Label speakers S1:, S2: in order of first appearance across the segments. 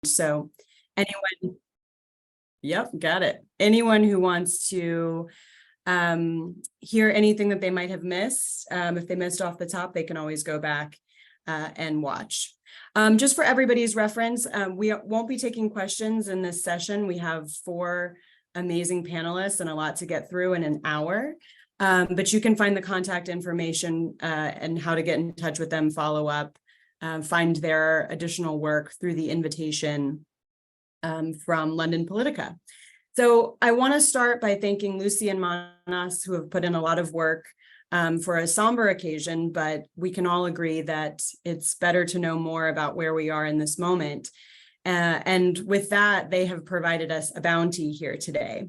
S1: So anyone, yep, got it. Anyone who wants to hear anything that they might have missed, if they missed off the top, they can always go back and watch. Just for everybody's reference, we won't be taking questions in this session. We have 4 amazing panelists and a lot to get through in an hour. But you can find the contact information and how to get in touch with them, follow up, find their additional work through the invitation from London Politica. So I want to start by thanking Lucy and Manas, who have put in a lot of work for a somber occasion, but we can all agree that it's better to know more about where we are in this moment. And with that, they have provided us a bounty here today.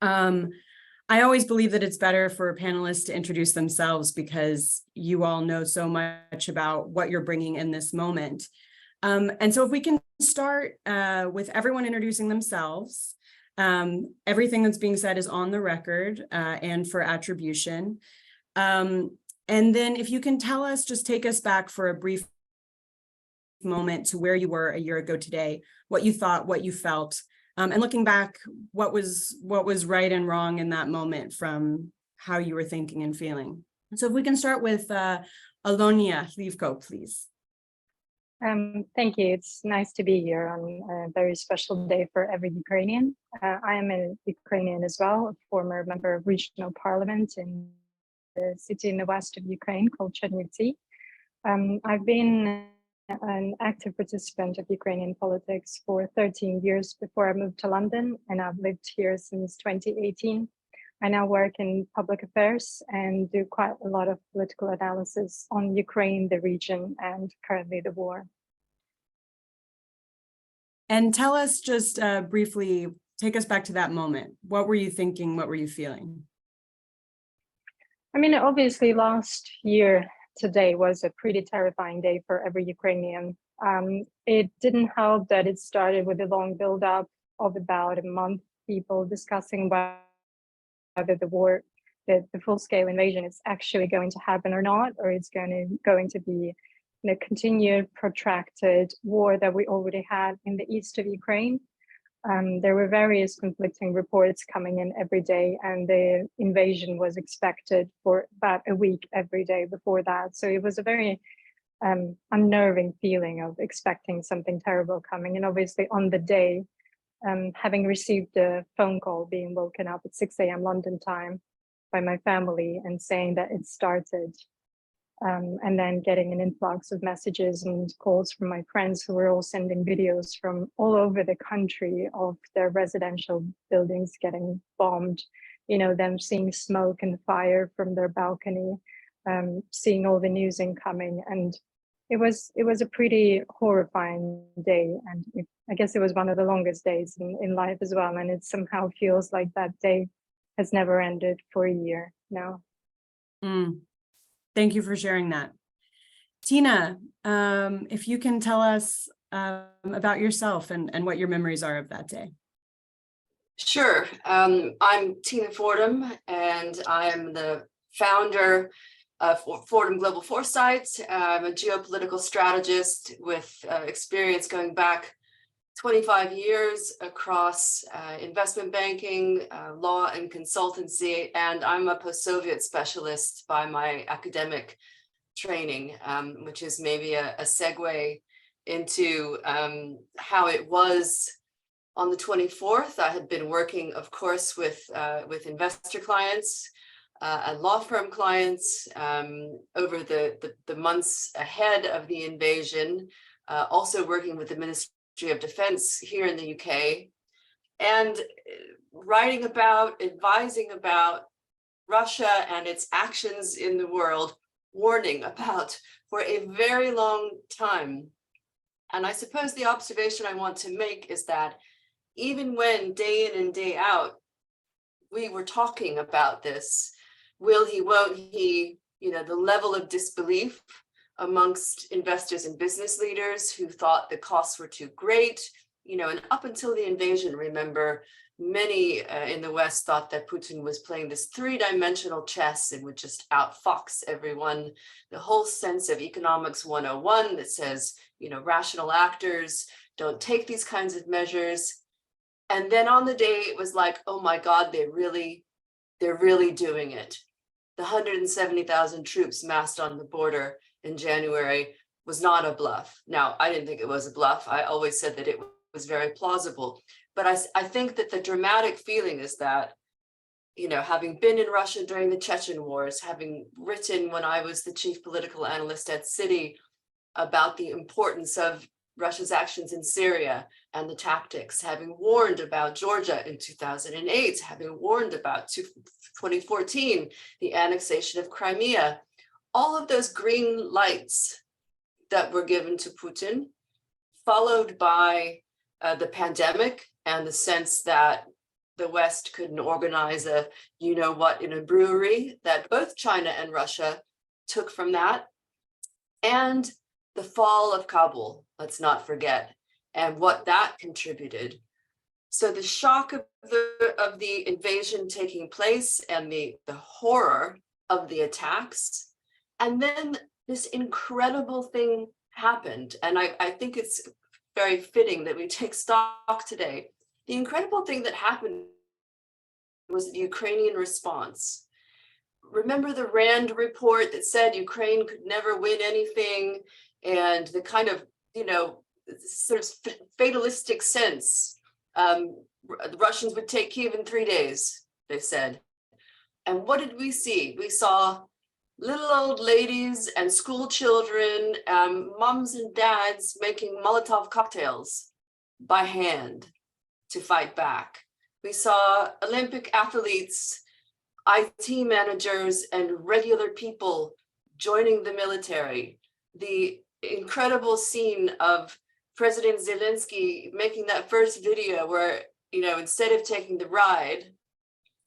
S1: I always believe that it's better for panelists to introduce themselves because you all know so much about what you're bringing in this moment. And so if we can start with everyone introducing themselves, everything that's being said is on the record and for attribution. And then if you can tell us, just take us back for a brief moment to where you were a year ago today, what you thought, what you felt, and looking back, what was right and wrong in that moment from how you were thinking and feeling. So if we can start with Alonia Hlivko, please.
S2: Thank you. It's nice to be here on a very special day for every Ukrainian. I am a Ukrainian as well, a former member of regional parliament in the city in the west of Ukraine called Chernivtsi. I've been an active participant of Ukrainian politics for 13 years before I moved to London, and I've lived here since 2018. I now work in public affairs and do quite a lot of political analysis on Ukraine, the region, and currently the war.
S1: And tell us just briefly, take us back to that moment. What were you thinking? What were you feeling?
S2: I mean, obviously last year today was a pretty terrifying day for every Ukrainian. It didn't help that it started with a long buildup of about a month, people discussing whether the war, the full-scale invasion is actually going to happen or not, or it's going to be a continued protracted war that we already had in the east of Ukraine. There were various conflicting reports coming in every day, and the invasion was expected for about a week every day before that. So it was a very unnerving feeling of expecting something terrible coming. And obviously on the day, having received a phone call, being woken up at 6 a.m. London time by my family and saying that it started, and then getting an influx of messages and calls from my friends who were all sending videos from all over the country of their residential buildings getting bombed, you know, them seeing smoke and fire from their balcony, seeing all the news incoming. And it was a pretty horrifying day. And I guess it was one of the longest days in life as well. And it somehow feels like that day has never ended for a year now.
S1: Thank you for sharing that. Tina, if you can tell us about yourself and what your memories are of that day.
S3: Sure. I'm Tina Fordham, and I am the founder of Fordham Global Foresight. I'm a geopolitical strategist with experience going back 25 years across investment banking, law and consultancy, and I'm a post-Soviet specialist by my academic training, which is maybe a segue into how it was on the 24th. I had been working, of course, with investor clients and law firm clients over the months ahead of the invasion, also working with the Ministry of Defense here in the UK, and writing about, advising about Russia and its actions in the world, warning about for a very long time. And I suppose the observation I want to make is that even when day in and day out, we were talking about this, will he, won't he, you know, the level of disbelief amongst investors and business leaders who thought the costs were too great, you know, and up until the invasion, remember, many in the West thought that Putin was playing this 3-dimensional chess and would just outfox everyone. The whole sense of economics 101 that says, you know, rational actors don't take these kinds of measures. And then on the day, it was like, oh my God, they're really doing it. The 170,000 troops massed on the border in January was not a bluff. Now, I didn't think it was a bluff. I always said that it was very plausible. But I think that the dramatic feeling is that, having been in Russia during the Chechen wars, having written when I was the chief political analyst at Citi about the importance of Russia's actions in Syria and the tactics, having warned about Georgia in 2008, having warned about 2014, the annexation of Crimea, all of those green lights that were given to Putin, followed by the pandemic and the sense that the West couldn't organize a you-know-what in a brewery, that both China and Russia took from that, and the fall of Kabul, let's not forget, and what that contributed. So the shock of the invasion taking place and the horror of the attacks, and then this incredible thing happened. And I think it's very fitting that we take stock today. The incredible thing that happened was the Ukrainian response. Remember the Rand report that said Ukraine could never win anything, and the kind of, sort of fatalistic sense. The Russians would take Kyiv in 3 days, they said. And what did we see? We saw little old ladies and school children, moms and dads making Molotov cocktails by hand to fight back. We saw Olympic athletes, IT managers, and regular people joining the military. The incredible scene of President Zelensky making that first video where, instead of taking the ride,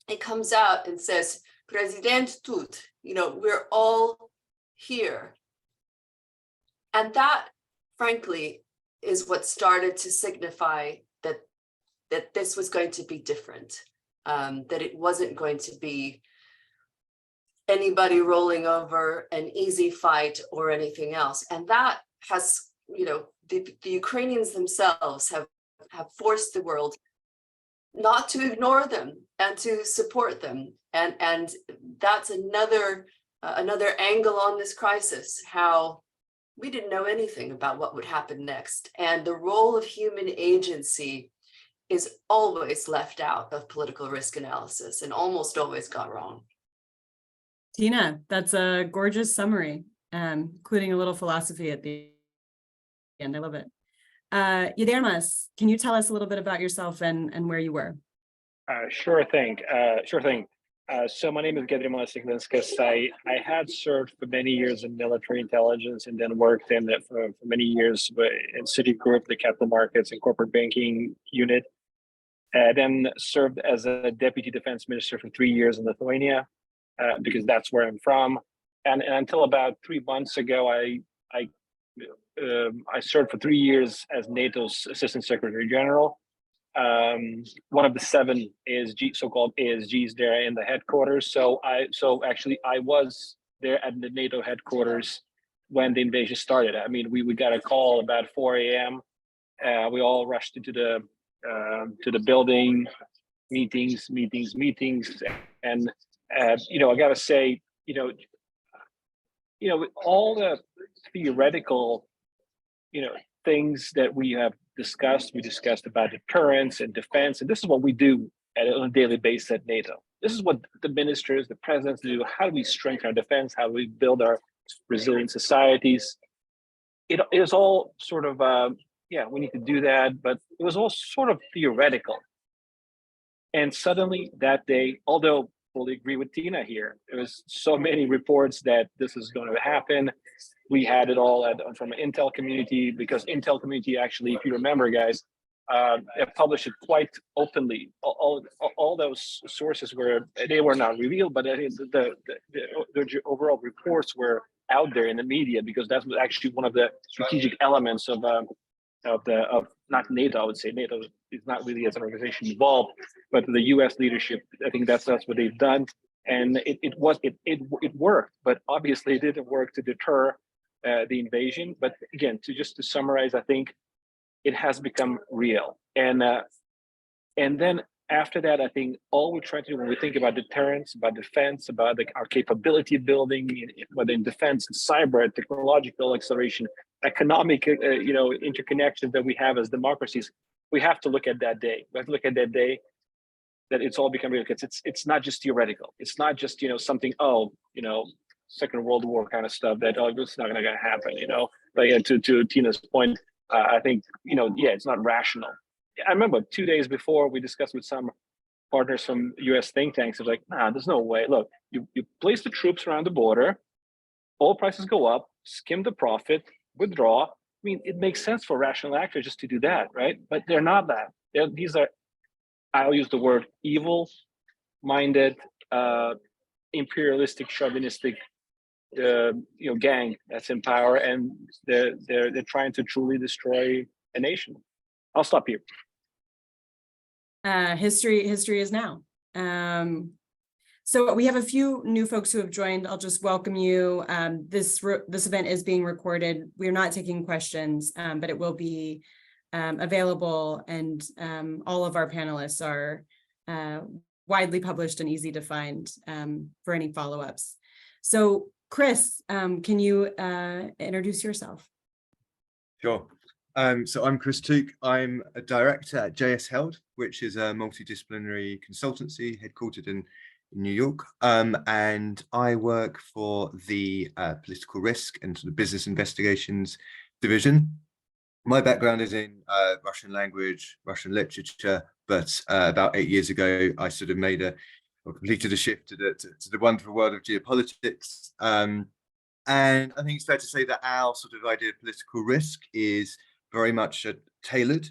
S3: it comes out and says, President tut, we're all here. And that, frankly, is what started to signify that this was going to be different, that it wasn't going to be anybody rolling over, an easy fight or anything else. And that has, the Ukrainians themselves have forced the world not to ignore them and to support them. And that's another angle on this crisis, how we didn't know anything about what would happen next. And the role of human agency is always left out of political risk analysis and almost always got wrong.
S1: Tina, that's a gorgeous summary, including a little philosophy at the end. I love it. Yildiz, can you tell us a little bit about yourself and where you were?
S4: Sure thing. So my name is Gedrimas Iglinskas. I had served for many years in military intelligence and then worked in it for many years in Citigroup, the capital markets and corporate banking unit. Then served as a deputy defense minister for 3 years in Lithuania, because that's where I'm from. And until about 3 months ago, I served for 3 years as NATO's Assistant Secretary General. One of the 7 ASG, so-called ASGs there in the headquarters. So actually I was there at the NATO headquarters when the invasion started. I mean, we got a call about 4 a.m. We all rushed into the building, meetings, and I gotta say, all the theoretical, things that we have discussed. We discussed about deterrence and defense, and this is what we do on a daily basis at NATO. This is what the ministers, the presidents do. How do we strengthen our defense? How do we build our resilient societies? It is all sort of, we need to do that, but it was all sort of theoretical. And suddenly that day, although fully agree with Tina here, there was so many reports that this is going to happen. We had it all from an intel community, because intel community actually, if you remember, guys, published it quite openly. All those sources were not revealed, but the overall reports were out there in the media, because that was actually one of the strategic elements of not NATO. I would say NATO is not really as an organization involved, but the U.S. leadership. I think that's what they've done, and it worked. But obviously, it didn't work to deter the invasion. But again, to summarize, I think it has become real. And then after that, I think all we try to do when we think about deterrence, about defense, about our capability building, whether in defense, cyber, technological acceleration, economic, interconnections that we have as democracies, we have to look at that day. We have to look at that day that it's all become real. It's not just theoretical. It's not just something. Second World War kind of stuff that it's not going to happen. But yeah, to Tina's point, I think it's not rational. I remember 2 days before we discussed with some partners from U.S. think tanks. It was like, nah, there's no way. Look, you place the troops around the border, oil prices go up, skim the profit, withdraw. I mean, it makes sense for rational actors just to do that, right? But they're not that. These are, I'll use the word evil-minded, imperialistic, chauvinistic, gang that's in power, and they're trying to truly destroy a nation. I'll stop here.
S1: History is now. So we have a few new folks who have joined. I'll just welcome you. This event is being recorded. We're not taking questions, but it will be available, and all of our panelists are widely published and easy to find for any follow-ups. So Chris, can you introduce yourself?
S5: Sure. So I'm Chris Took. I'm a director at JS Held, which is a multidisciplinary consultancy headquartered in New York. And I work for the political risk and sort of business investigations division. My background is in Russian language, Russian literature, but about 8 years ago, I sort of completed a shift to the wonderful world of geopolitics. And I think it's fair to say that our sort of idea of political risk is very much tailored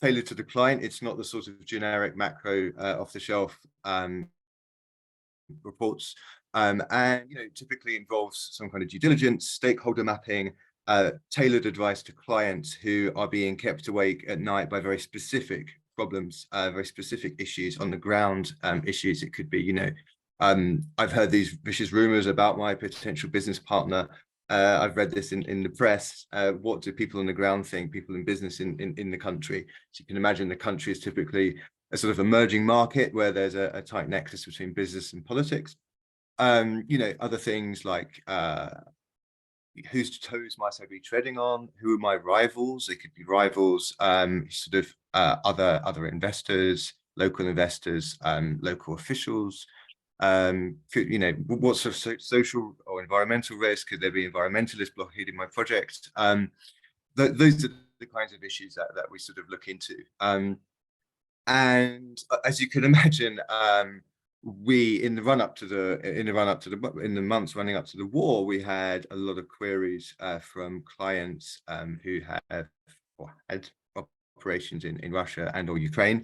S5: to the client. It's not the sort of generic macro off-the-shelf reports, and typically involves some kind of due diligence, stakeholder mapping, tailored advice to clients who are being kept awake at night by very specific problems, very specific issues on the ground, issues. It could be, I've heard these vicious rumors about my potential business partner. I've read this in the press. What do people on the ground think, people in business in the country? So you can imagine the country is typically a sort of emerging market where there's a tight nexus between business and politics. Other things like whose toes might I be treading on? Who are my rivals? They could be rivals, other investors, local investors, local officials. What sort of social or environmental risk? Could there be environmentalists blockading my project? Those are the kinds of issues that we sort of look into. And as you can imagine, we in the months running up to the war, we had a lot of queries from clients who had operations in Russia and or Ukraine.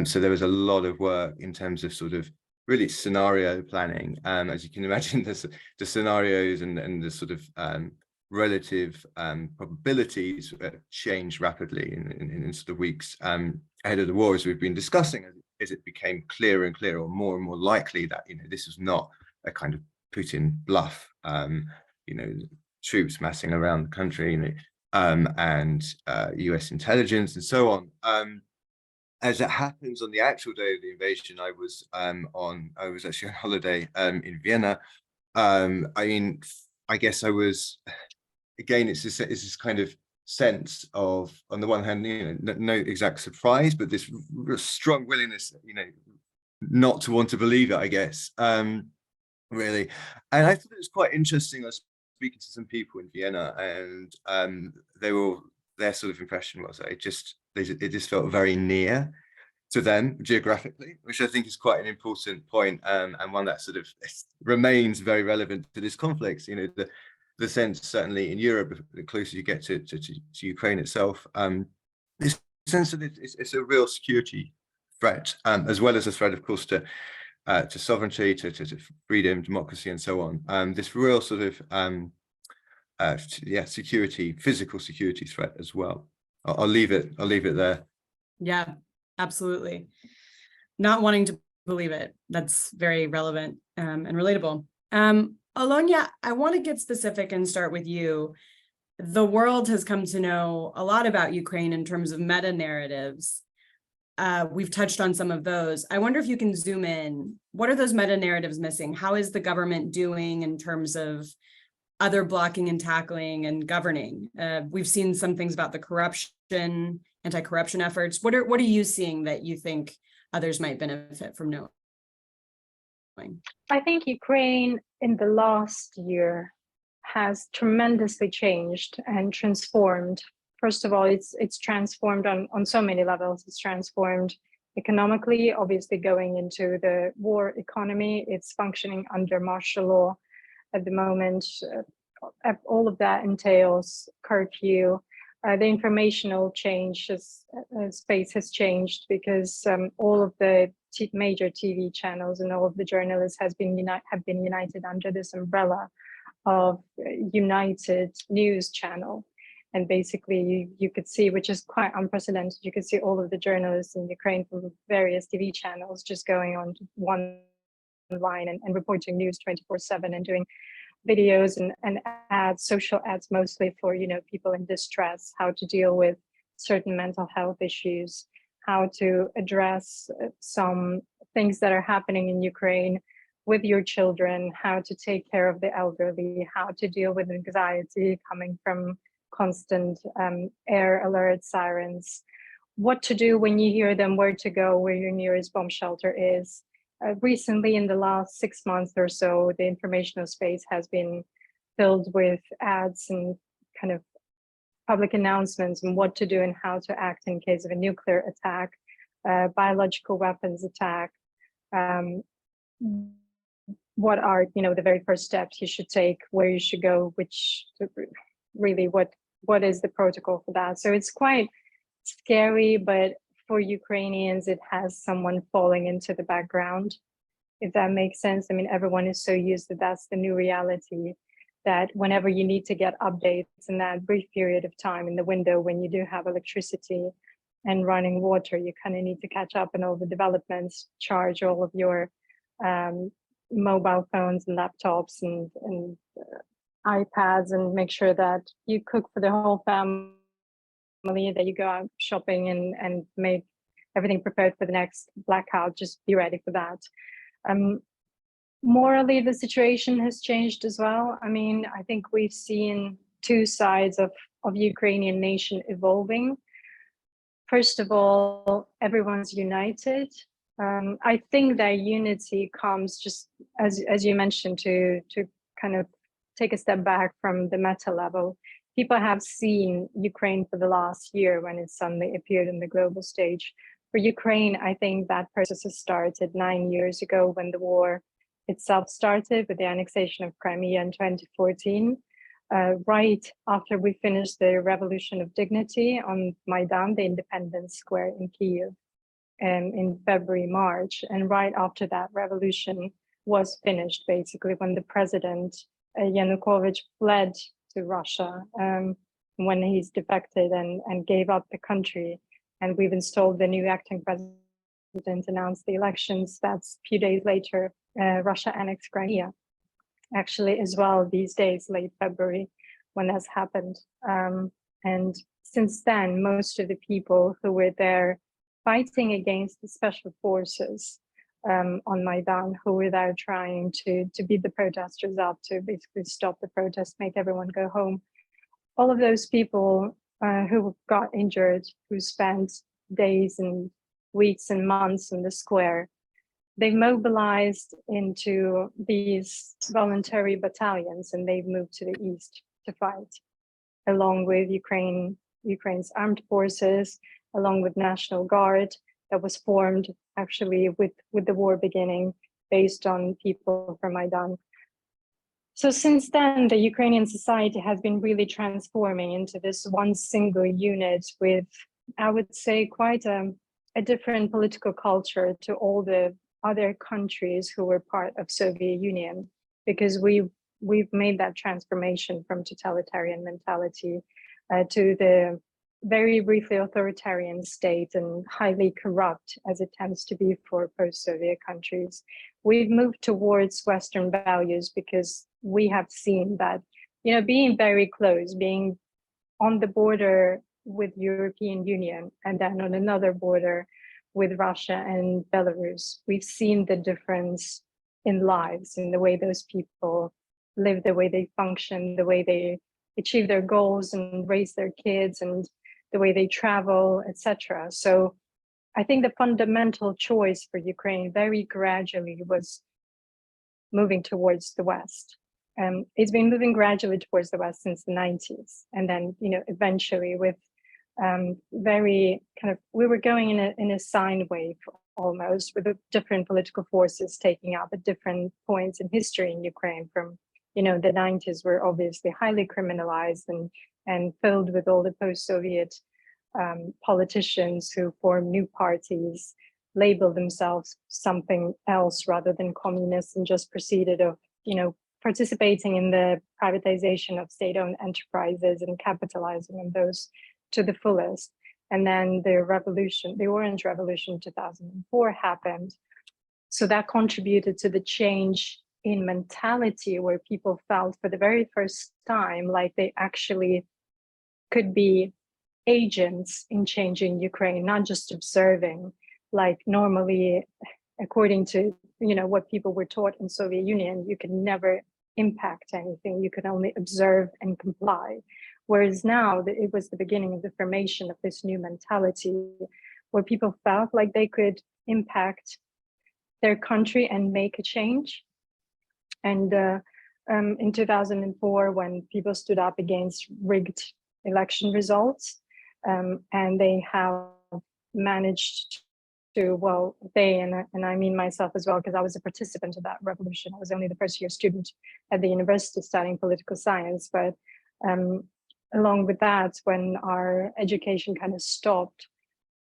S5: So there was a lot of work in terms of sort of really scenario planning. As you can imagine, the scenarios and the sort of relative probabilities changed rapidly in sort of weeks ahead of the war, as we've been discussing, as it became clearer and clearer, or more and more likely that this is not a kind of Putin bluff. Troops massing around the country, and US intelligence and so on. As it happens, on the actual day of the invasion, I was actually on holiday in Vienna. I guess I was, again, it's this kind of sense of, on the one hand, no exact surprise, but this strong willingness, not to want to believe it, I guess, really. And I thought it was quite interesting. I was speaking to some people in Vienna, and their sort of impression was it just felt very near to them geographically, which I think is quite an important point, and one that sort of remains very relevant to this conflict. The sense, certainly in Europe, the closer you get to Ukraine itself, this sense that it's a real security threat, as well as a threat, of course, to sovereignty, to freedom, democracy, and so on. This real sort of security, physical security threat as well. I'll leave it there.
S1: Yeah, absolutely. Not wanting to believe it. That's very relevant and relatable. Alonia, I want to get specific and start with you. the world has come to know a lot about Ukraine in terms of meta narratives. We've touched on some of those. I wonder if you can zoom in. What are those meta narratives missing? How is the government doing in terms of other blocking and tackling and governing? We've seen some things about the corruption, anti-corruption efforts. What are you seeing that you think others might benefit from knowing?
S2: I think Ukraine in the last year has tremendously changed and transformed. First of all, it's transformed on so many levels. It's transformed economically, obviously going into the war economy. It's functioning under martial law at the moment. All of that entails curfew. The informational space has changed because all of the major TV channels and all of the journalists have been united under this umbrella of United News Channel. And basically you could see, which is quite unprecedented, you could see all of the journalists in Ukraine from various TV channels just going on one line and reporting news 24/7 and doing videos and ads, social ads mostly for, people in distress, how to deal with certain mental health issues, how to address some things that are happening in Ukraine with your children, how to take care of the elderly, how to deal with anxiety coming from constant air alert sirens, what to do when you hear them, where to go, where your nearest bomb shelter is. Recently, in the last 6 months or so, the informational space has been filled with ads and kind of public announcements on what to do and how to act in case of a nuclear attack, biological weapons attack. What are, the very first steps you should take, where you should go, what is the protocol for that? So it's quite scary, but for Ukrainians, it has someone falling into the background, if that makes sense. I mean, everyone is so used to that's the new reality, that whenever you need to get updates in that brief period of time in the window when you do have electricity and running water, you kind of need to catch up on all the developments, charge all of your mobile phones and laptops and iPads, and make sure that you cook for the whole family, that you go out shopping and make everything prepared for the next blackout. Just be ready for that. Morally, the situation has changed as well. I mean, I think we've seen two sides of Ukrainian nation evolving. First of all, everyone's united. I think that unity comes just as you mentioned, to kind of take a step back from the meta level. People have seen Ukraine for the last year when it suddenly appeared on the global stage. For Ukraine, I think that process has started 9 years ago when the war itself started with the annexation of Crimea in 2014. Right after we finished the Revolution of Dignity on Maidan, the Independence Square in Kyiv, in February, March. And right after that revolution was finished, basically, when the president, Yanukovych, fled to Russia, when he's defected and gave up the country. And we've installed the new acting president, announced the elections. That's a few days later, Russia annexed Crimea. Actually, as well, these days, late February, when that's happened. And since then, most of the people who were there fighting against the special forces on Maidan, who were there trying to beat the protesters up, to basically stop the protest, make everyone go home. All of those people who got injured, who spent days and weeks and months in the square, they mobilized into these voluntary battalions, and they've moved to the east to fight, along with Ukraine's armed forces, along with National Guard that was formed actually with the war beginning, based on people from Maidan. So since then, the Ukrainian society has been really transforming into this one single unit with, I would say, quite a different political culture to all the other countries who were part of Soviet Union, because we've made that transformation from totalitarian mentality to the very briefly authoritarian state and highly corrupt, as it tends to be for post-Soviet countries. We've moved towards Western values because we have seen that, being very close, being on the border with European Union and then on another border with Russia and Belarus, we've seen the difference in lives, in the way those people live, the way they function, the way they achieve their goals and raise their kids, and the way they travel, etc. So I think the fundamental choice for Ukraine very gradually was moving towards the West. It's been moving gradually towards the West since the 90s. And then, eventually with very kind of, we were going in a sine wave almost, with the different political forces taking up at different points in history in Ukraine. From, the 90s were obviously highly criminalized and filled with all the post-Soviet politicians who formed new parties, labeled themselves something else rather than communists, and just proceeded of, participating in the privatization of state-owned enterprises and capitalizing on those to the fullest. And then the revolution, the Orange Revolution 2004 happened. So that contributed to the change in mentality, where people felt for the very first time like they actually could be agents in changing Ukraine, not just observing. Like normally, according to what people were taught in Soviet Union, you can never impact anything, you can only observe and comply. Whereas now it was the beginning of the formation of this new mentality, where people felt like they could impact their country and make a change. And in 2004, when people stood up against rigged election results, and they have managed to, well, they, and I mean myself as well, because I was a participant of that revolution. I was only the first year student at the university studying political science. But along with that, when our education kind of stopped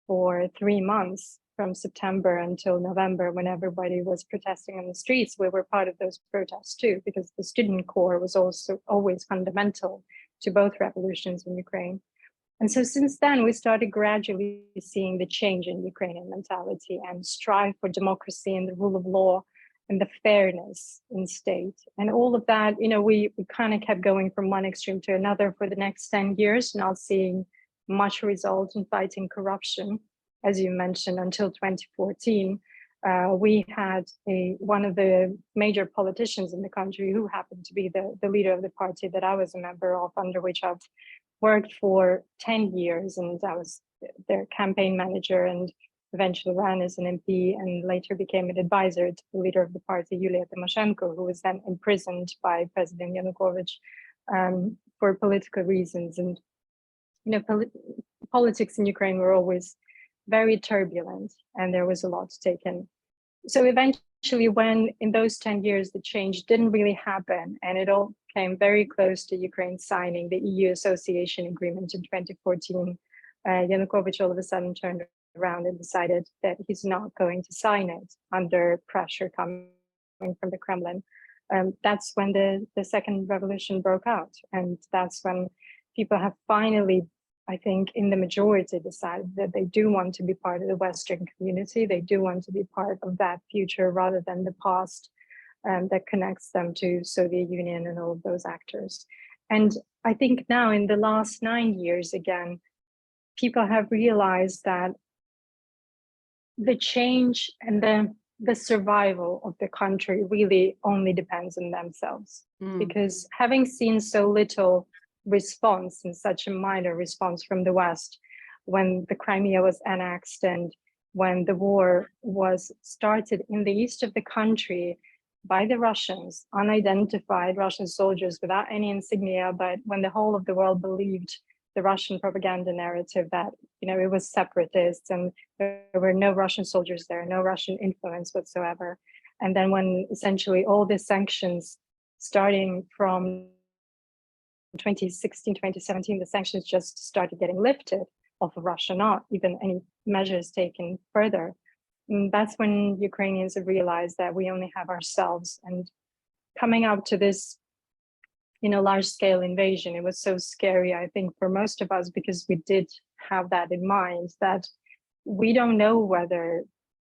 S2: for 3 months, from September until November, when everybody was protesting on the streets, we were part of those protests too, because the student core was also always fundamental to both revolutions in Ukraine. And so since then, we started gradually seeing the change in Ukrainian mentality and strive for democracy and the rule of law and the fairness in state. And all of that, we kind of kept going from one extreme to another for the next 10 years, not seeing much result in fighting corruption. As you mentioned, until 2014, we had one of the major politicians in the country who happened to be the leader of the party that I was a member of, under which I've worked for 10 years, and I was their campaign manager and eventually ran as an MP and later became an advisor to the leader of the party, Yulia Tymoshenko, who was then imprisoned by President Yanukovych for political reasons. And politics in Ukraine were always very turbulent, and there was a lot taken. So eventually, when in those 10 years the change didn't really happen, and it all came very close to Ukraine signing the EU association agreement in 2014, Yanukovych all of a sudden turned around and decided that he's not going to sign it under pressure coming from the Kremlin. That's when the second revolution broke out, and that's when people have finally, I think, in the majority, decided that they do want to be part of the Western community. They do want to be part of that future rather than the past that connects them to Soviet Union and all of those actors. And I think now in the last 9 years, again, people have realized that the change and the survival of the country really only depends on themselves. Because having seen so little response, and such a minor response from the West, when the Crimea was annexed and when the war was started in the east of the country by the Russians, unidentified Russian soldiers without any insignia, but when the whole of the world believed the Russian propaganda narrative that it was separatists and there were no Russian soldiers there, no Russian influence whatsoever. And then when essentially all the sanctions, starting from 2016, 2017, the sanctions just started getting lifted off of Russia, not even any measures taken further. And that's when Ukrainians have realized that we only have ourselves. And coming up to this, large-scale invasion, it was so scary, I think, for most of us, because we did have that in mind, that we don't know whether,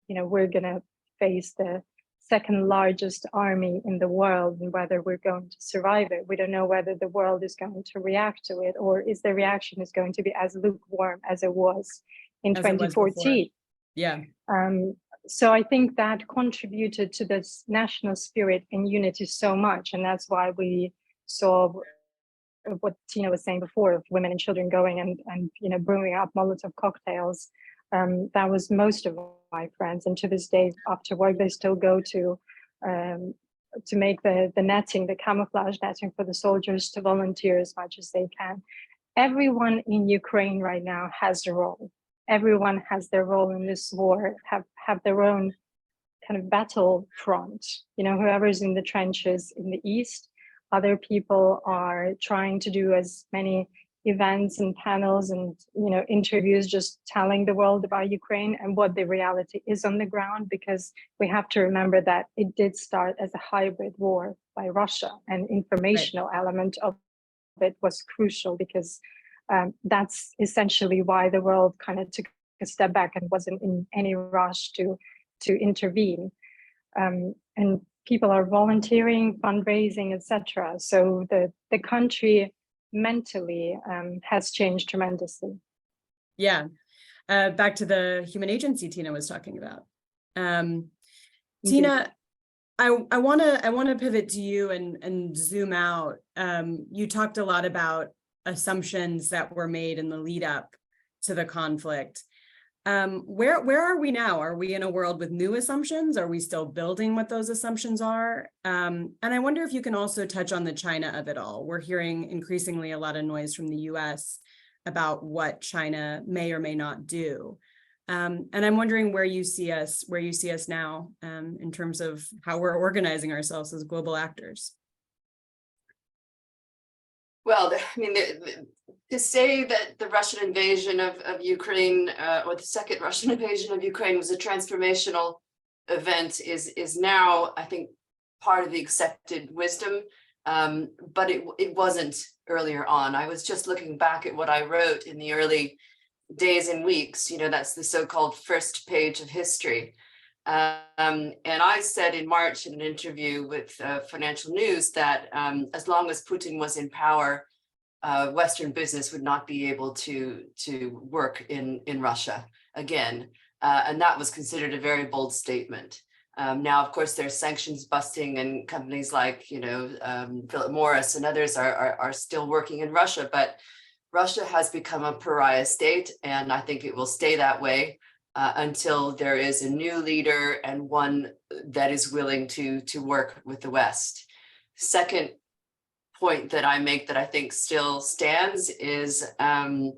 S2: we're going to face the second largest army in the world, and whether we're going to survive it. We don't know whether the world is going to react to it, or is the reaction is going to be as lukewarm as it was in
S1: As it was before.
S2: 2014.
S1: Yeah.
S2: So I think that contributed to this national spirit and unity so much, and that's why we saw what Tina was saying before, of women and children going and brewing up Molotov cocktails. That was most of my friends, and to this day, after work, they still go to make the netting, the camouflage netting for the soldiers, to volunteer as much as they can. Everyone in Ukraine right now has a role. Everyone has their role in this war, have their own kind of battle front. Whoever's in the trenches in the east, other people are trying to do as many events and panels and interviews, just telling the world about Ukraine and what the reality is on the ground, because we have to remember that it did start as a hybrid war by Russia, and informational element of it was crucial, because that's essentially why the world kind of took a step back and wasn't in any rush to intervene. And people are volunteering, fundraising, etc. So the country mentally has changed tremendously.
S1: Yeah. Back to the human agency Tina was talking about. Tina, I want to pivot to you and zoom out. You talked a lot about assumptions that were made in the lead up to the conflict. Where are we now? Are we in a world with new assumptions? Are we still building what those assumptions are? And I wonder if you can also touch on the China of it all. We're hearing increasingly a lot of noise from the US about what China may or may not do. And I'm wondering where you see us now in terms of how we're organizing ourselves as global actors.
S3: Well, to say that the Russian invasion of Ukraine, or the second Russian invasion of Ukraine, was a transformational event is now, I think, part of the accepted wisdom, but it wasn't earlier on. I was just looking back at what I wrote in the early days and weeks, that's the so-called first page of history. And I said in March in an interview with Financial News that as long as Putin was in power, Western business would not be able to work in Russia again. And that was considered a very bold statement. Now, of course, there's sanctions busting, and companies like, Philip Morris and others are still working in Russia, but Russia has become a pariah state, and I think it will stay that way until there is a new leader, and one that is willing to work with the West. Second point that I make that I think still stands is and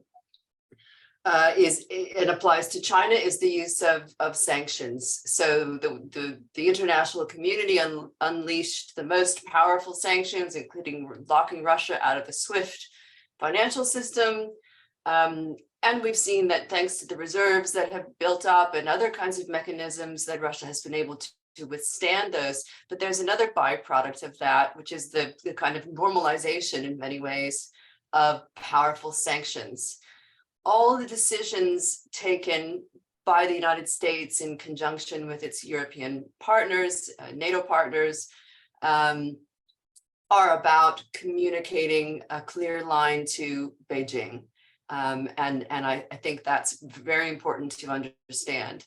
S3: applies to China, is the use of sanctions. So the international community unleashed the most powerful sanctions, including locking Russia out of the SWIFT financial system. And we've seen that thanks to the reserves that have built up and other kinds of mechanisms, that Russia has been able to withstand those. But there's another byproduct of that, which is the kind of normalization in many ways of powerful sanctions. All the decisions taken by the United States in conjunction with its European partners, NATO partners, are about communicating a clear line to Beijing. And I think that's very important to understand.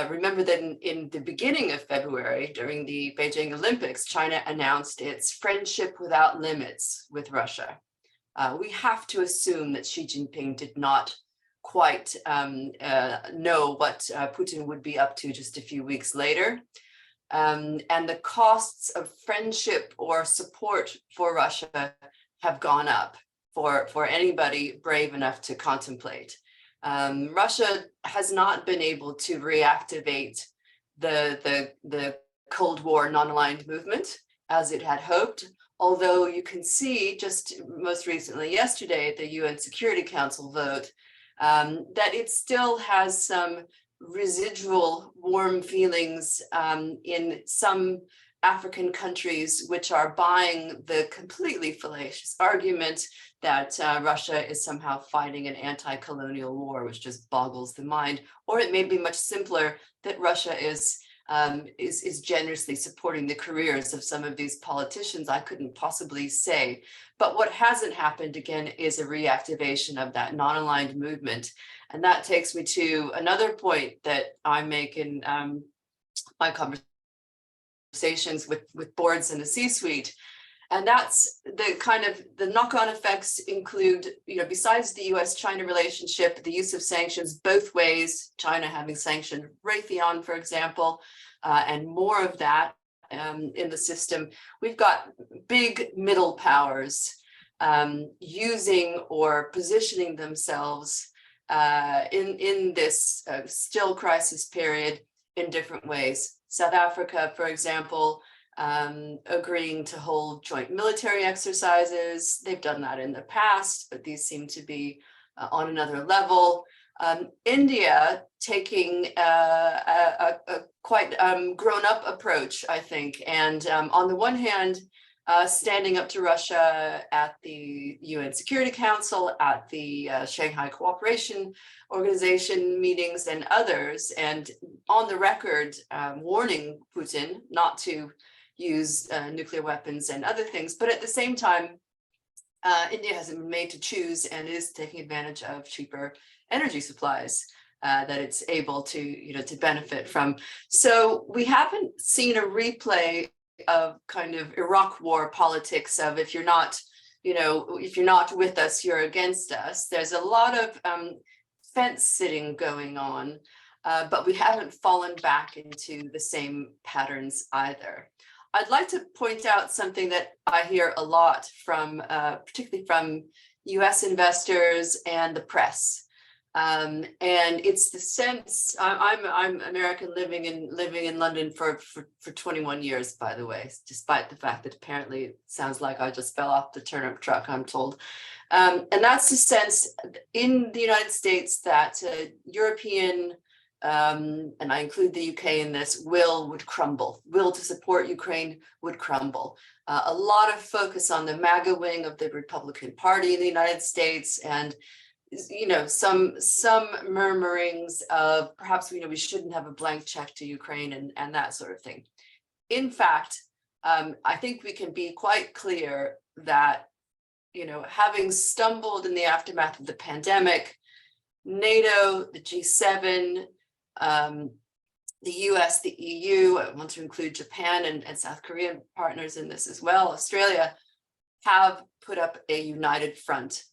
S3: Remember that in the beginning of February, during the Beijing Olympics, China announced its friendship without limits with Russia. We have to assume that Xi Jinping did not quite know what Putin would be up to just a few weeks later. And the costs of friendship or support for Russia have gone up for anybody brave enough to contemplate. Russia has not been able to reactivate the Cold War non-aligned movement as it had hoped, although you can see just most recently yesterday at the UN Security Council vote that it still has some residual warm feelings in some African countries, which are buying the completely fallacious argument that Russia is somehow fighting an anti-colonial war, which just boggles the mind. Or it may be much simpler, that Russia is is generously supporting the careers of some of these politicians, I couldn't possibly say. But what hasn't happened again is a reactivation of that non-aligned movement. And that takes me to another point that I make in my conversations with boards in the C-suite. And that's the kind of the knock-on effects include, besides the US-China relationship, the use of sanctions both ways, China having sanctioned Raytheon, for example, and more of that in the system. We've got big middle powers using or positioning themselves in this still crisis period in different ways. South Africa, for example, agreeing to hold joint military exercises. They've done that in the past, but these seem to be on another level. India taking a quite grown-up approach, I think, and on the one hand, standing up to Russia at the UN Security Council, at the Shanghai Cooperation Organization meetings and others, and on the record warning Putin not to use nuclear weapons and other things. But at the same time, India has been made to choose and is taking advantage of cheaper energy supplies that it's able to, to benefit from. So we haven't seen a replay of kind of Iraq war politics of if you're not, if you're not with us, you're against us. There's a lot of fence sitting going on, but we haven't fallen back into the same patterns either. I'd like to point out something that I hear a lot from, particularly from US investors and the press. And it's the sense, I'm American living in London for 21 years, by the way, despite the fact that apparently it sounds like I just fell off the turnip truck, I'm told. And that's the sense in the United States that European, and I include the UK in this, would crumble. Will to support Ukraine would crumble. A lot of focus on the MAGA wing of the Republican Party in the United States, and some murmurings of perhaps we shouldn't have a blank check to Ukraine and that sort of thing. In fact, I think we can be quite clear that having stumbled in the aftermath of the pandemic, NATO, the G7, the US, the EU, I want to include Japan and South Korean partners in this as well, Australia, have put up a united front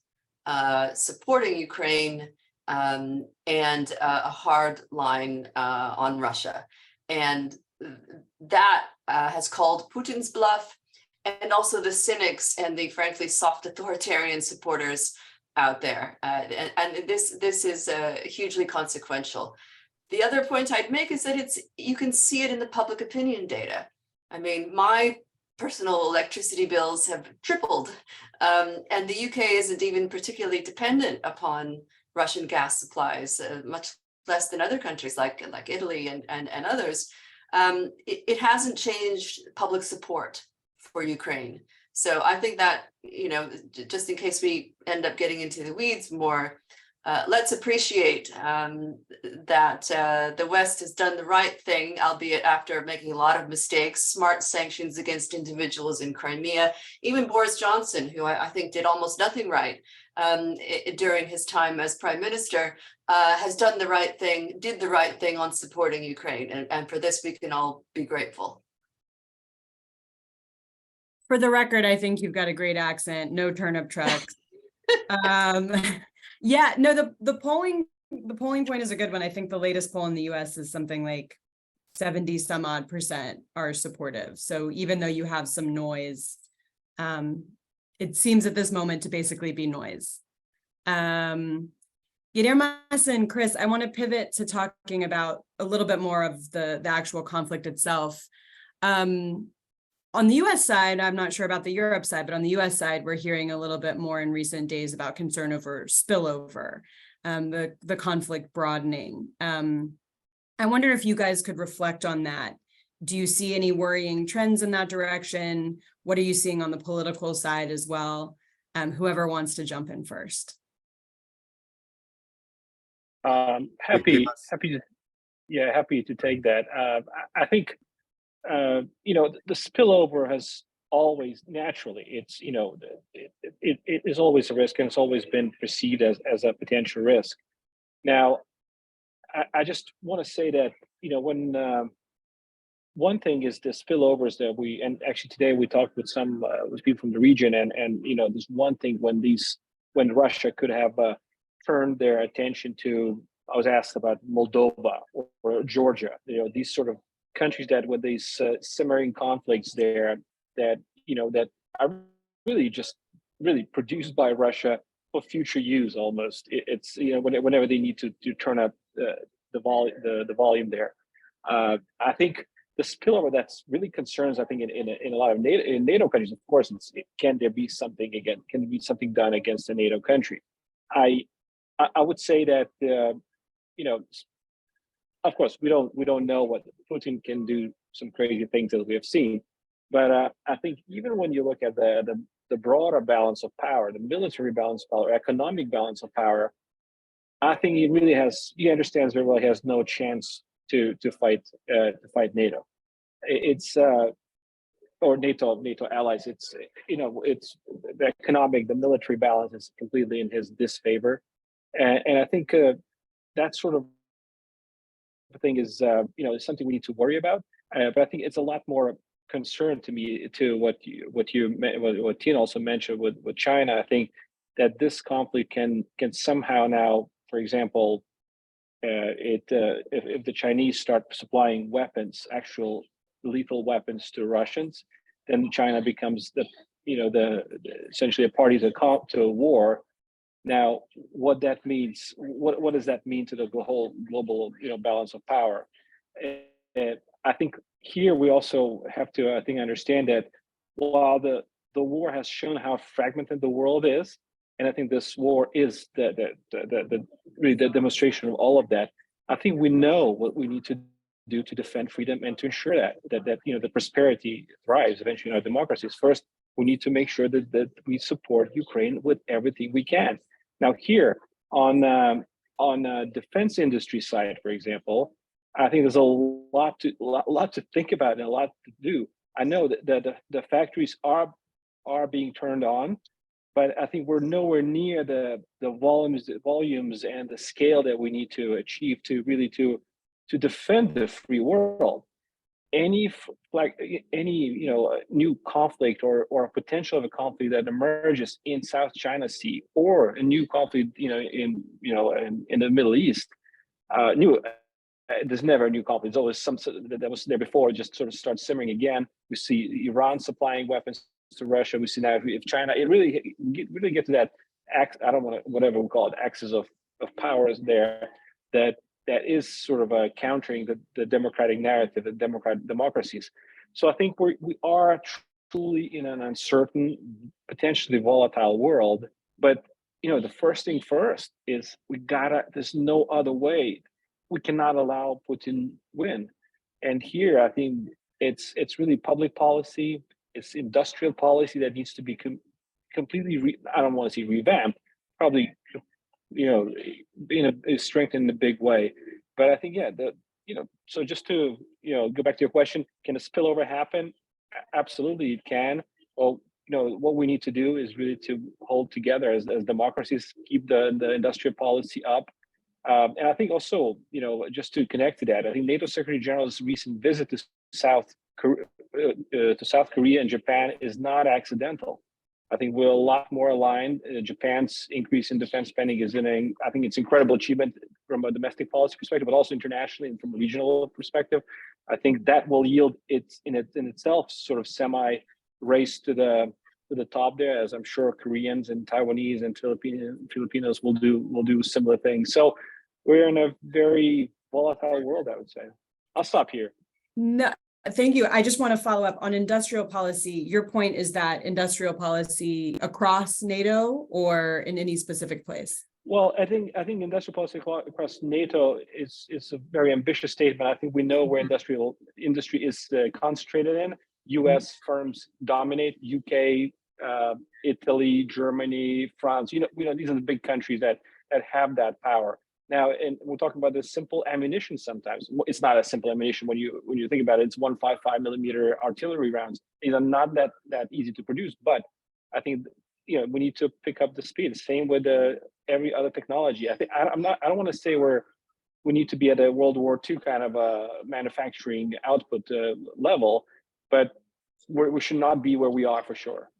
S3: supporting Ukraine and a hard line on Russia. And that has called Putin's bluff, and also the cynics and the frankly soft authoritarian supporters out there. And this is hugely consequential. The other point I'd make is that you can see it in the public opinion data. I mean, my personal electricity bills have tripled, and the UK isn't even particularly dependent upon Russian gas supplies, much less than other countries like Italy and others. It hasn't changed public support for Ukraine. So I think that, just in case we end up getting into the weeds more, let's appreciate that the West has done the right thing, albeit after making a lot of mistakes, smart sanctions against individuals in Crimea. Even Boris Johnson, who I think did almost nothing right during his time as prime minister, has done the right thing, did the right thing on supporting Ukraine. And for this, we can all be grateful.
S1: For the record, I think you've got a great accent, no turnip trucks. Yeah, no, the polling point is a good one. I think the latest poll in the US is something like 70 some odd % are supportive. So even though you have some noise, it seems at this moment to basically be noise. Guillermo and Chris, I want to pivot to talking about a little bit more of the actual conflict itself. On the US side, I'm not sure about the Europe side, but on the US side, we're hearing a little bit more in recent days about concern over spillover, the conflict broadening. I wonder if you guys could reflect on that. Do you see any worrying trends in that direction? What are you seeing on the political side as well? Whoever wants to jump in first.
S4: Happy to. Yeah, happy to take that. I think the spillover has always naturally, it's it is always a risk, and it's always been perceived as a potential risk. Now, I just want to say that when one thing is the spillovers that and actually today we talked with some with people from the region, and there's one thing when Russia could have turned their attention to. I was asked about Moldova or Georgia, these sort of countries that with these simmering conflicts there that that are really produced by Russia for future use almost. It's whenever they need to turn up the volume there. I think the spillover that's really concerns, I think, in a lot of NATO countries, of course, can there be something done against a NATO country? I would say that of course we don't know what Putin can do, some crazy things that we have seen, but I think even when you look at the broader balance of power, the military balance of power, economic balance of power, I think he understands very well he has no chance to fight NATO. It's or NATO allies. It's it's the military balance is completely in his disfavor, and I think that sort of thing is is something we need to worry about. But I think it's a lot more concern to me to what Tina also mentioned with China. I think that this conflict can somehow now, for example, if the Chinese start supplying weapons, actual lethal weapons to Russians, then China becomes essentially a party to a war. Now, what that means, what does that mean to the whole global balance of power? I think here we also have to understand that while the war has shown how fragmented the world is, and I think this war is really the demonstration of all of that. I think we know what we need to do to defend freedom and to ensure that the prosperity thrives eventually in our democracies. First, we need to make sure that we support Ukraine with everything we can. Now, here on defense industry side, for example, I think there's a lot to think about and a lot to do. I know that the factories are being turned on, but I think we're nowhere near the volumes and the scale that we need to achieve to really to defend the free world. Any new conflict or a potential of a conflict that emerges in South China Sea, or a new conflict in the Middle East, there's never a new conflict. There's always some that was there before, just sort of starts simmering again. We see Iran supplying weapons to Russia. We see now if China, it really get to that I don't want to, whatever we call it, axis of powers there that is sort of countering the democratic narrative, the democracies. So I think we are truly in an uncertain, potentially volatile world. But the first thing first is there's no other way. We cannot allow Putin win. And here I think it's really public policy, it's industrial policy that needs to be completely I don't want to say revamped, probably strengthened in a big way. But I think so just to go back to your question, can a spillover happen? Absolutely, it can. Well, what we need to do is really to hold together as democracies, keep the industrial policy up. And I think also, just to connect to that, I think NATO Secretary General's recent visit to South Korea and Japan is not accidental. I think we're a lot more aligned. Japan's increase in defense spending is I think it's incredible achievement from a domestic policy perspective, but also internationally and from a regional perspective. I think that will yield in itself sort of semi race to the top there, as I'm sure Koreans and Taiwanese and Filipinos will do similar things. So we're in a very volatile world, I would say. I'll stop here.
S1: No, thank you. I just want to follow up on industrial policy. Your point is that industrial policy across NATO or in any specific place?
S4: Well, I think industrial policy across NATO is a very ambitious statement. I think we know where industry is concentrated in. U.S. firms dominate. UK, Italy, Germany, France. These are the big countries that have that power. Now, and we're talking about this simple ammunition sometimes. It's not a simple ammunition when you think about it. It's 155 millimeter artillery rounds. These are not that easy to produce, but I think we need to pick up the speed. Same with every other technology. I think I don't want to say we need to be at a World War II kind of a manufacturing output level, but we should not be where we are for sure.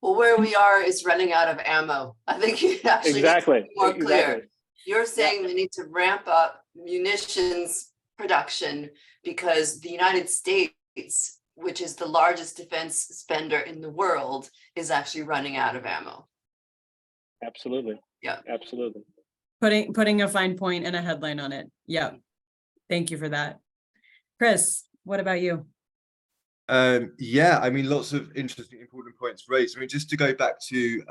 S3: Well, where we are is running out of ammo. I think you actually
S4: Exactly.
S3: need to be more clear.
S4: Exactly.
S3: You're saying we need to ramp up munitions production because the United States, which is the largest defense spender in the world, is actually running out of ammo.
S4: Absolutely.
S3: Yeah.
S4: Absolutely.
S1: Putting a fine point and a headline on it. Yeah. Thank you for that. Chris, what about you?
S5: Yeah, I mean, lots of interesting, important points raised. I mean, just to go back to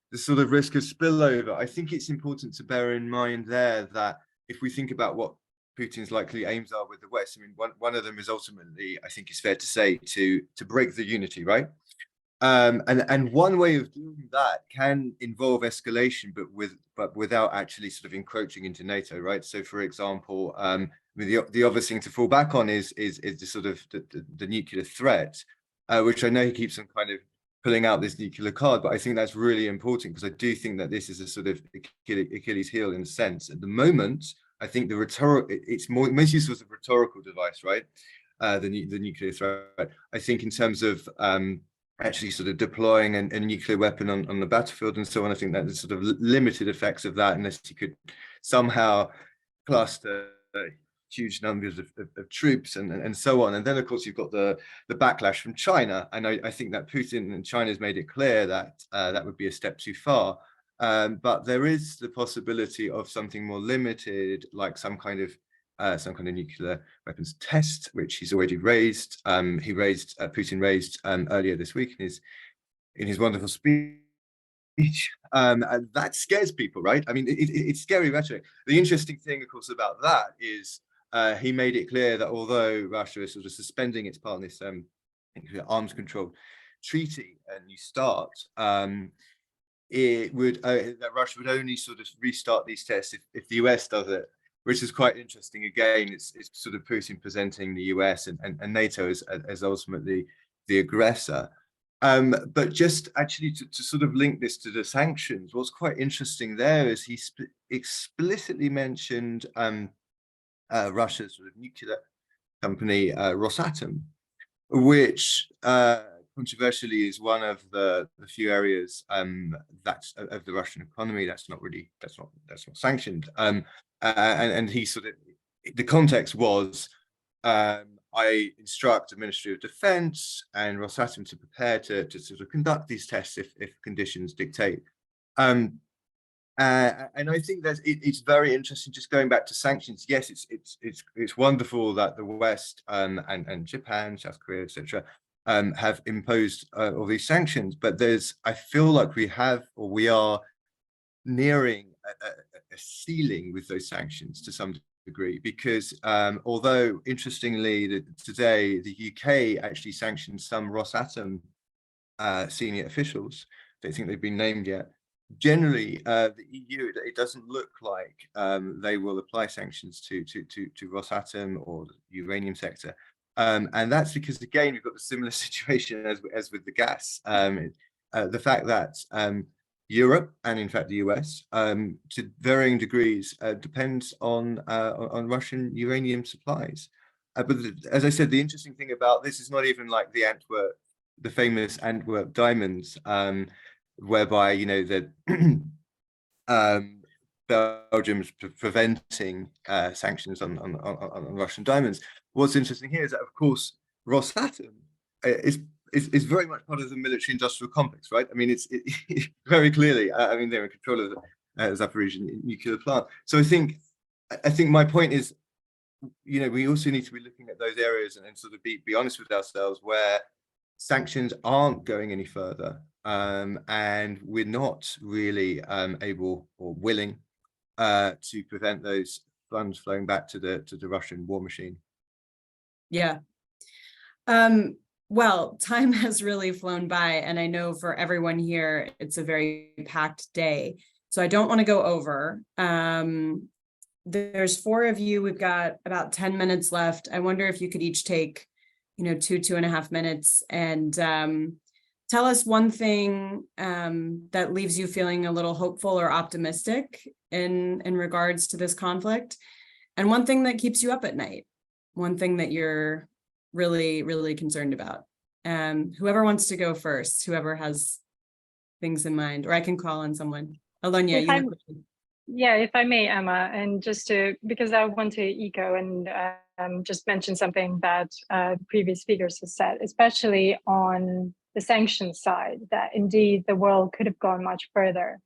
S5: the sort of risk of spillover, I think it's important to bear in mind there that if we think about what Putin's likely aims are with the West, I mean, one of them is ultimately, I think it's fair to say, to break the unity, right? And one way of doing that can involve escalation, but without actually sort of encroaching into NATO, right? So, for example, the obvious thing to fall back on is the sort of the nuclear threat, which I know he keeps on kind of pulling out this nuclear card, but I think that's really important because I do think that this is a sort of Achilles heel in a sense. At the moment, I think it's most useful as a rhetorical device, right? The nuclear threat. I think in terms of actually sort of deploying a nuclear weapon on the battlefield and so on, I think that there's sort of limited effects of that unless you could somehow cluster huge numbers of troops and so on. And then, of course, you've got the backlash from China. And I think that Putin and China has made it clear that that would be a step too far. But there is the possibility of something more limited, like some kind of nuclear weapons test, which he's already raised. Putin raised earlier this week in his wonderful speech. And that scares people, right? I mean, it's scary rhetoric. The interesting thing, of course, about that is he made it clear that although Russia is sort of suspending its part in this arms control treaty, a new start, that Russia would only sort of restart these tests if the US does it, which is quite interesting. Again, it's sort of Putin presenting the US and NATO as ultimately the aggressor. But just actually to sort of link this to the sanctions, what's quite interesting there is he explicitly mentioned Russia's sort of nuclear company, Rosatom, which controversially is one of the few areas that's of the Russian economy that's not sanctioned. And he sort of, the context was, I instruct the Ministry of Defense and Rosatom to prepare to sort of conduct these tests if conditions dictate. And I think that it's very interesting. Just going back to sanctions, yes, it's wonderful that the West and Japan, South Korea, etc., have imposed all these sanctions. But I feel like we are nearing a ceiling with those sanctions to some degree, because although interestingly today the UK actually sanctioned some Rosatom senior officials, I don't think they've been named yet. Generally, the EU, it doesn't look like they will apply sanctions to Rosatom or the uranium sector, and that's because again we've got a similar situation as with the gas. The fact that Europe and in fact the US, to varying degrees, depends on Russian uranium supplies. But as I said, the interesting thing about this is not even like the famous Antwerp diamonds, whereby Belgium's preventing sanctions on Russian diamonds. What's interesting here is that, of course, Rosatom is very much part of the military-industrial complex, right? I mean, it's very clearly. I mean, they're in control of the Zaporizhzhia nuclear plant. So I think my point is, we also need to be looking at those areas and sort of be honest with ourselves where sanctions aren't going any further, and we're not really able or willing to prevent those funds flowing back to the Russian war machine.
S1: Yeah. Well, time has really flown by, and I know for everyone here, it's a very packed day. So I don't want to go over. There's 4 of you. We've got about 10 minutes left. I wonder if you could each take, 2.5 minutes and tell us one thing that leaves you feeling a little hopeful or optimistic in regards to this conflict, and one thing that keeps you up at night, one thing that you're really, really concerned about. Whoever wants to go first, whoever has things in mind, or I can call on someone. Alonia, you have a question.
S2: Yeah, if I may, Emma, and because I want to echo and just mention something that previous speakers have said, especially on the sanctions side, that indeed the world could have gone much further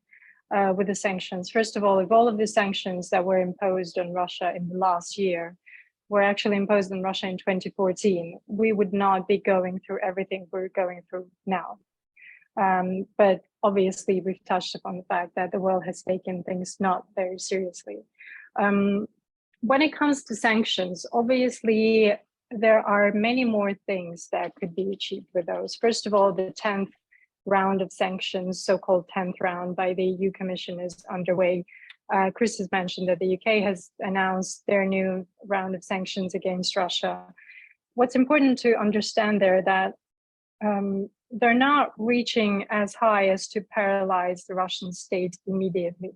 S2: with the sanctions. First of all, if all of the sanctions that were imposed on Russia in the last year were actually imposed on Russia in 2014, we would not be going through everything we're going through now. But obviously, we've touched upon the fact that the world has taken things not very seriously. When it comes to sanctions, obviously, there are many more things that could be achieved with those. First of all, the 10th round of sanctions, so-called 10th round by the EU Commission, is underway. Chris has mentioned that the UK has announced their new round of sanctions against Russia. What's important to understand there that they're not reaching as high as to paralyze the Russian state immediately.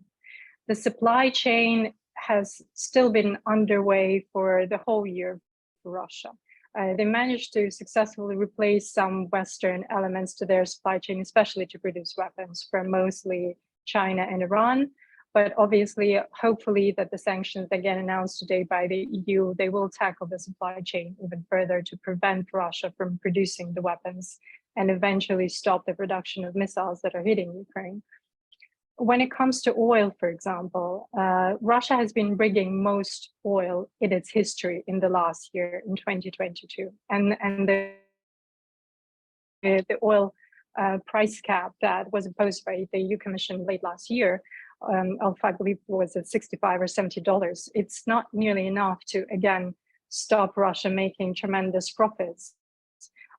S2: The supply chain has still been underway for the whole year for Russia. They managed to successfully replace some Western elements to their supply chain, especially to produce weapons from mostly China and Iran. But obviously, hopefully that the sanctions that get announced today by the EU, they will tackle the supply chain even further to prevent Russia from producing the weapons and eventually stop the production of missiles that are hitting Ukraine. When it comes to oil, for example, Russia has been rigging most oil in its history in the last year, in 2022. And the oil price cap that was imposed by the EU Commission late last year, I believe was at $65 or $70. It's not nearly enough to, again, stop Russia making tremendous profits.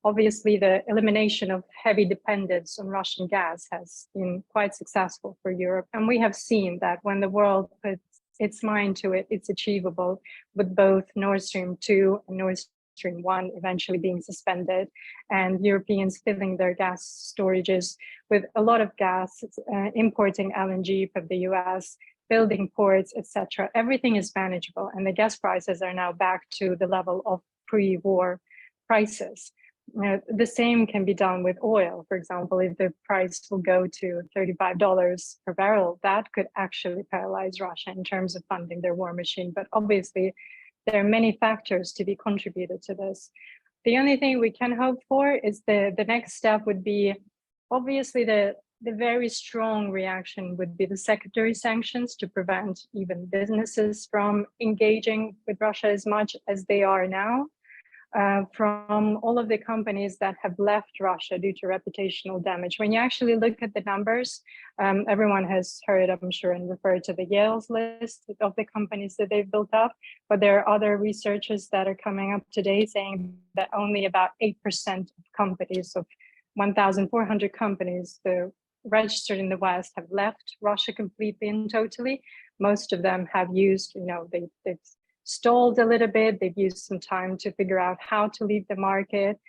S2: Obviously, the elimination of heavy dependence on Russian gas has been quite successful for Europe. And we have seen that when the world puts its mind to it, it's achievable, with both Nord Stream 2 and Nord Stream 1 eventually being suspended, and Europeans filling their gas storages with a lot of gas, importing LNG from the US, building ports, etc. Everything is manageable, and the gas prices are now back to the level of pre-war prices. The same can be done with oil. For example, if the price will go to $35 per barrel, that could actually paralyze Russia in terms of funding their war machine. But obviously, there are many factors to be contributed to this. The only thing we can hope for is the next step would be, obviously, the very strong reaction would be the secondary sanctions to prevent even businesses from engaging with Russia as much as they are now. From all of the companies that have left Russia due to reputational damage. When you actually look at the numbers, everyone has heard, I'm sure, and referred to the Yale's list of the companies that they've built up, but there are other researchers that are coming up today saying that only about 8% of companies, of 1,400 companies registered in the West, have left Russia completely and totally. Most of them have used, they've stalled a little bit. They've used some time to figure out how to leave the market.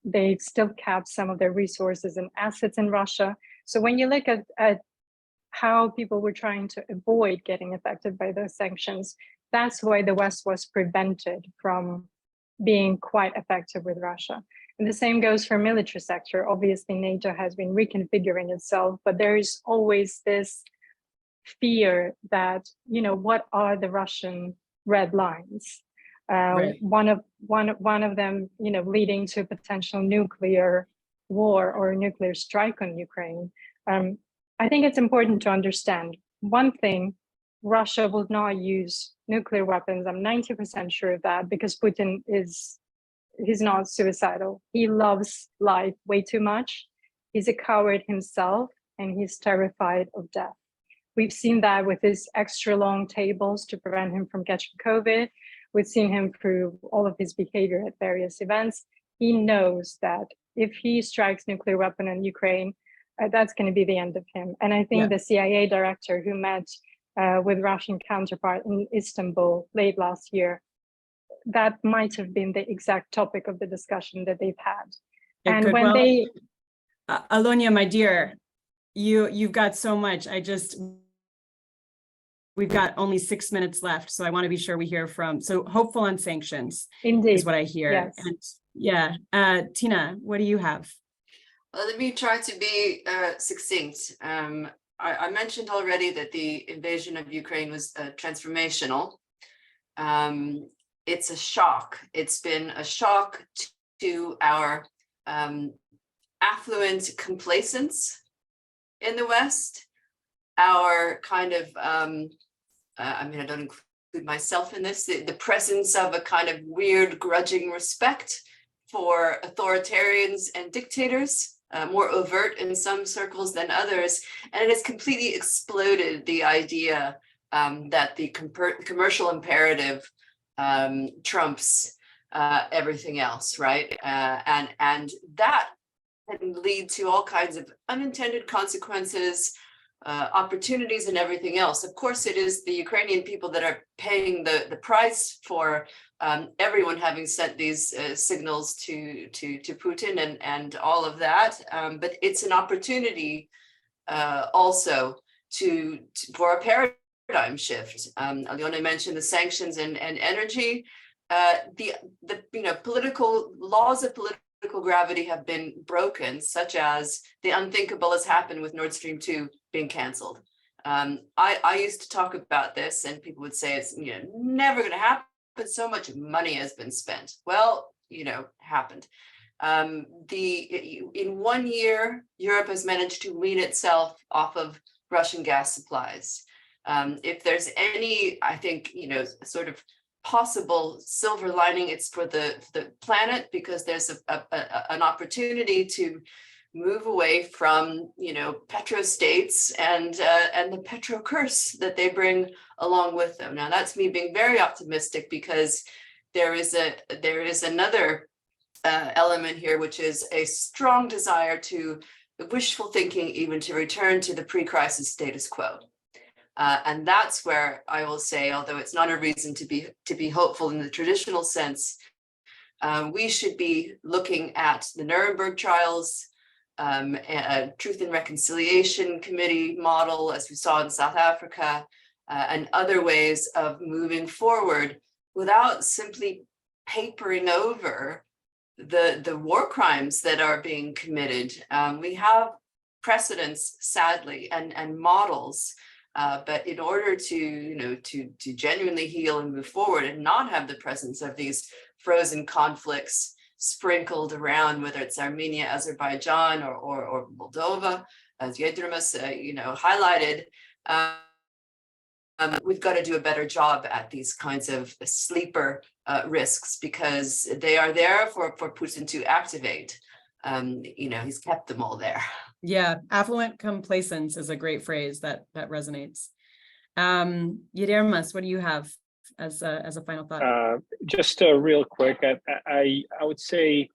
S2: They've still kept some of their resources and assets in Russia. So when you look at how people were trying to avoid getting affected by those sanctions, that's why the West was prevented from being quite effective with Russia. And the same goes for military sector. Obviously, NATO has been reconfiguring itself, but there is always this fear that, what are the Russian red lines?
S1: Right.
S2: One of them, leading to a potential nuclear war or a nuclear strike on Ukraine. I think it's important to understand one thing: Russia will not use nuclear weapons. I'm 90% sure of that, because Putin he's not suicidal. He loves life way too much. He's a coward himself, and he's terrified of death. We've seen that with his extra long tables to prevent him from catching COVID. We've seen him through all of his behavior at various events. He knows that if he strikes nuclear weapon on Ukraine, that's going to be the end of him. And I think the CIA director who met with Russian counterpart in Istanbul late last year, that might have been the exact topic of the discussion that they've had. And when they,
S1: Alonia, my dear, you've got so much. We've got only 6 minutes left, so I want to be sure we hear from. So hopeful on sanctions,
S2: indeed,
S1: is what I hear.
S2: yes.
S1: And yeah, Tina, what do you have?
S3: Well, let me try to be succinct. I mentioned already that the invasion of Ukraine was transformational. It's a shock. It's been a shock to our affluent complacence in the West, our kind of, I mean, I don't include myself in this, the presence of a kind of weird grudging respect for authoritarians and dictators, more overt in some circles than others. And it has completely exploded the idea that the commercial imperative trumps everything else, right? And that can lead to all kinds of unintended consequences, opportunities, and everything else. Of course, it is the Ukrainian people that are paying the price for everyone having sent these signals to Putin and all of that. But it's an opportunity also for a paradigm shift. Aliona mentioned the sanctions and energy. The political laws of political gravity have been broken, such as the unthinkable has happened with Nord Stream 2 being canceled. I used to talk about this, and people would say it's never going to happen. So much money has been spent. Well, happened. In 1 year, Europe has managed to wean itself off of Russian gas supplies. If there's any, I think, sort of possible silver lining, it's for the planet, because there's an opportunity to move away from petrostates and the petro curse that they bring along with them. Now that's me being very optimistic, because there is another element here, which is a strong desire to wishful thinking, even to return to the pre-crisis status quo. And that's where I will say, although it's not a reason to be hopeful in the traditional sense, we should be looking at the Nuremberg trials, a Truth and Reconciliation Committee model, as we saw in South Africa, and other ways of moving forward without simply papering over the war crimes that are being committed. We have precedents, sadly, and models. But in order to genuinely heal and move forward and not have the presence of these frozen conflicts sprinkled around, whether it's Armenia, Azerbaijan, or Moldova, as Yildirim's highlighted, we've got to do a better job at these kinds of sleeper risks, because they are there for Putin to activate. He's kept them all there.
S1: Yeah, affluent complacence is a great phrase that resonates. Yildirim, what do you have as a final thought?
S4: Just real quick, I would say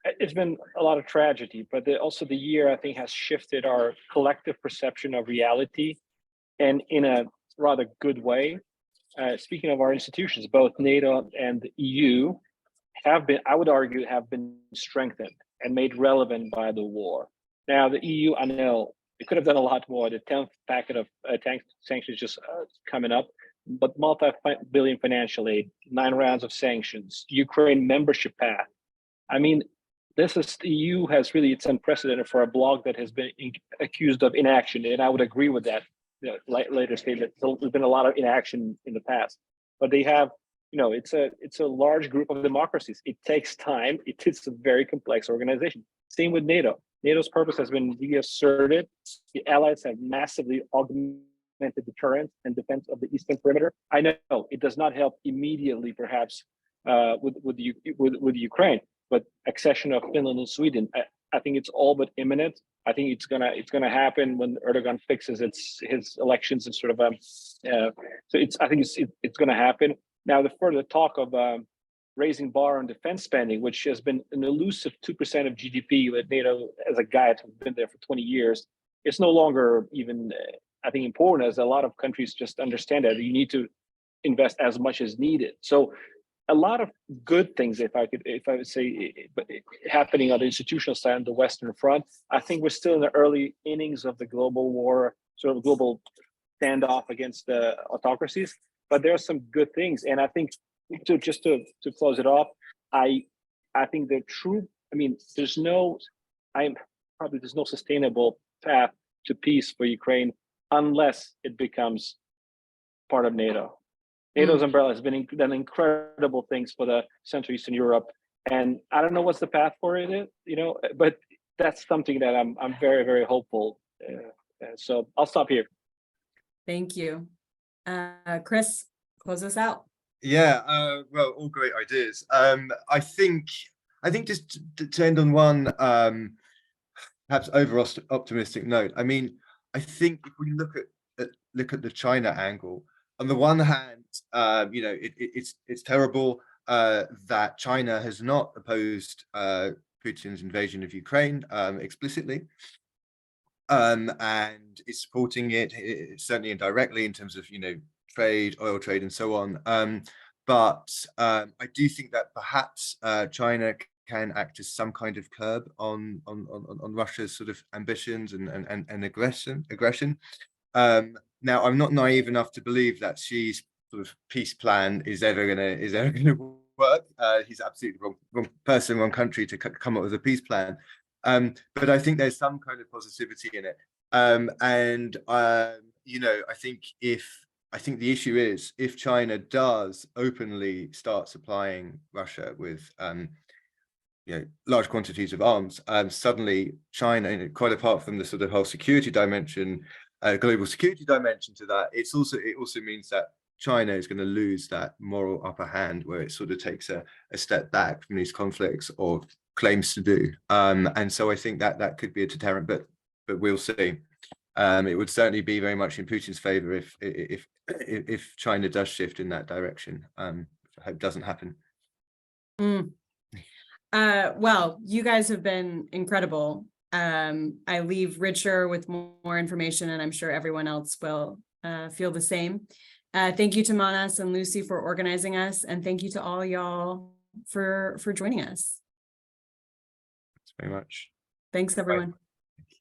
S4: it's been a lot of tragedy, but also the year, I think, has shifted our collective perception of reality, and in a rather good way. Speaking of our institutions, both NATO and the EU have been, I would argue, have been strengthened and made relevant by the war. Now, the EU, I know, it could have done a lot more. The 10th packet of sanctions just coming up, but multi-billion financial aid, 9 rounds of sanctions, Ukraine membership path. I mean, the EU has really, it's unprecedented for a bloc that has been accused of inaction, and I would agree with that. Later statement, there's been a lot of inaction in the past, but they have, it's a large group of democracies. It takes time. It's a very complex organization. Same with NATO. NATO's purpose has been reasserted. The allies have massively augmented deterrence and defense of the eastern perimeter. I know it does not help immediately, perhaps, with Ukraine, but accession of Finland and Sweden, I think it's all but imminent. I think it's gonna happen when Erdogan fixes his elections and sort of so I think it's gonna happen. Now the further talk of raising bar on defense spending, which has been an elusive 2% of GDP with NATO as a guide who's been there for 20 years. It's no longer even, I think, important, as a lot of countries just understand that you need to invest as much as needed. So a lot of good things, if I would say, happening on the institutional side on the Western front. I think we're still in the early innings of the global war, sort of global standoff against the autocracies, but there are some good things. And I think to close it off, I think there's no sustainable path to peace for Ukraine unless it becomes part of NATO. NATO's umbrella has done incredible things for the Central Eastern Europe, and I don't know what's the path for it, but that's something that I'm very, very hopeful. So I'll stop here.
S1: Thank you. Chris, close us out.
S5: Yeah, well, all great ideas. I think just to end on one perhaps over optimistic note. I mean, I think if we look at the China angle, on the one hand, it's terrible that China has not opposed Putin's invasion of Ukraine explicitly, and is supporting it certainly indirectly in terms of trade, oil trade, and so on. But I do think that perhaps China can act as some kind of curb on Russia's sort of ambitions and aggression. Now, I'm not naive enough to believe that Xi's sort of peace plan is ever gonna work. He's absolutely wrong person, wrong country to come up with a peace plan. But I think there's some kind of positivity in it. I think the issue is if China does openly start supplying Russia with large quantities of arms, suddenly China, quite apart from the sort of whole security dimension, global security dimension to that, it also means that China is going to lose that moral upper hand where it sort of takes a step back from these conflicts, or claims to do. And so I think that could be a deterrent, but we'll see. It would certainly be very much in Putin's favor if China does shift in that direction. I hope doesn't happen.
S1: Well, you guys have been incredible. I leave richer with more information, and I'm sure everyone else will feel the same. Thank you to Manas and Lucy for organizing us, and thank you to all y'all for joining us.
S5: Thanks very much.
S1: Thanks, everyone.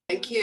S3: Thank you.